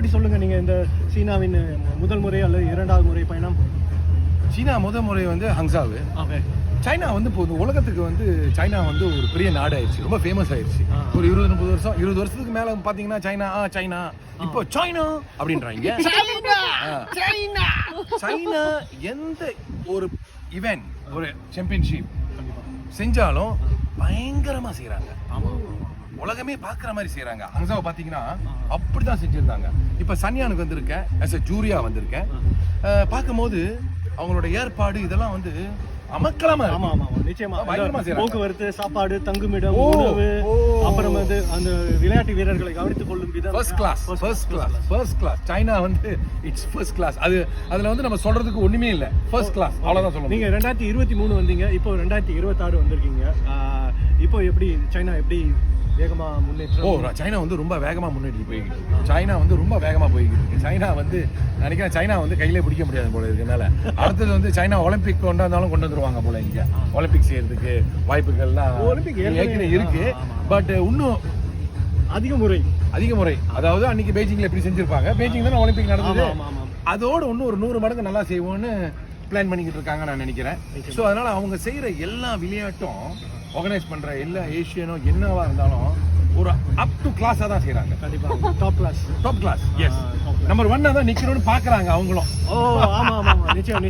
எப்படி சொல்லுங்க நீங்க இந்த சீனாவின் முதல் முறை அல்லது இரண்டாவது முறை பயணம்? சீனா முதல் முறை வந்து ஹங்ஸாவு. ஓகே. சைனா வந்து இப்போ உலகத்துக்கு வந்து சைனா வந்து ஒரு பெரிய நாடு ஆயிடுச்சு, ரொம்ப ஃபேமஸ் ஆயிடுச்சு. ஒரு 20-30 வருஷம் 20 வருஷத்துக்கு மேல பாத்தீங்கன்னா சைனா இப்போ சைனா அப்படின்றாங்க. சைனா எந்த ஒரு இவென்ட், ஒரு சாம்பியன்ஷிப் செஞ்சாலும் பயங்கரமா செய்யறாங்க. உலகமே பாக்குற மாதிரி செய்யறாங்க. ஹங்ஸாவை பாத்தீங்கன்னா அப்படிதான் செஞ்சிருந்தாங்க. இப்ப சன்யானுக்கு வந்திருக்கேன், as a ஜூரியா வந்திருக்கேன். பார்க்கும்போது அவங்களோட ஏற்பாடு இதெல்லாம் வந்து அமக்கலமா இருக்கு. ஆமா ஆமா நிச்சயமா. பயங்கரமா செய்யறாங்க. போக்குவரத்து, சாப்பாடு, தங்குமிடம், உணவு, அப்புறம் வந்து அந்த விளையாட்டு வீரர்களை கவனித்துக் கொள்ளும் விதம் ஃபர்ஸ்ட் கிளாஸ். சைனா வந்து இட்ஸ் ஃபர்ஸ்ட் கிளாஸ். அதுல வந்து நம்ம சொல்றதுக்கு ஒண்ணுமே இல்ல. ஃபர்ஸ்ட் கிளாஸ் அவ்வளவுதான் சொல்லணும். நீங்க 2023 வந்தீங்க, இப்போ 2026 வந்திருக்கீங்க. இப்போ எப்படி சைனா எப்படி வேகமா முன்னேற்றம்? சைனா வந்து ரொம்ப வேகமா முன்னேறி போய்கிட்டு இருக்கு. சைனா வந்து ரொம்ப வேகமா போய்கிட்டு இருக்கு. சைனா வந்து நினைக்கிறேன் சைனா வந்து கையிலே பிடிக்க முடியாது போல இருக்கனால அடுத்தது வந்து சைனா ஒலிம்பிக் கொண்டு வந்துருவாங்க போல. இங்க ஒலிம்பிக் செய்யறதுக்கு வாய்ப்புகள்லாம் ஏற்கனவே இருக்கு. பட் இன்னும் அதிக முறை அதாவது அன்னைக்கு பெய்ஜிங்ல எப்படி செஞ்சிருப்பாங்க, பெய்ஜிங் தானே ஒலிம்பிக் நடந்தது, அதோட இன்னும் ஒரு 100 மடங்கு நல்லா செய்வோம்னு பிளான் பண்ணிக்கிட்டு இருக்காங்க நான் நினைக்கிறேன். ஸோ அதனால அவங்க செய்யற எல்லா விளையாட்டும் ஆர்கனைஸ் பண்ற எல்லா ஏஷியனோ என்னவா இருந்தாலும் ஒரு அப் டு கிளாஸா தான் செய்யறாங்க. கண்டிப்பா டாப் கிளாஸ். எஸ், நம்பர் 1 தான் நிக்கணும்னு பாக்குறாங்க அவங்களும். ஆமா நிச்சயம்.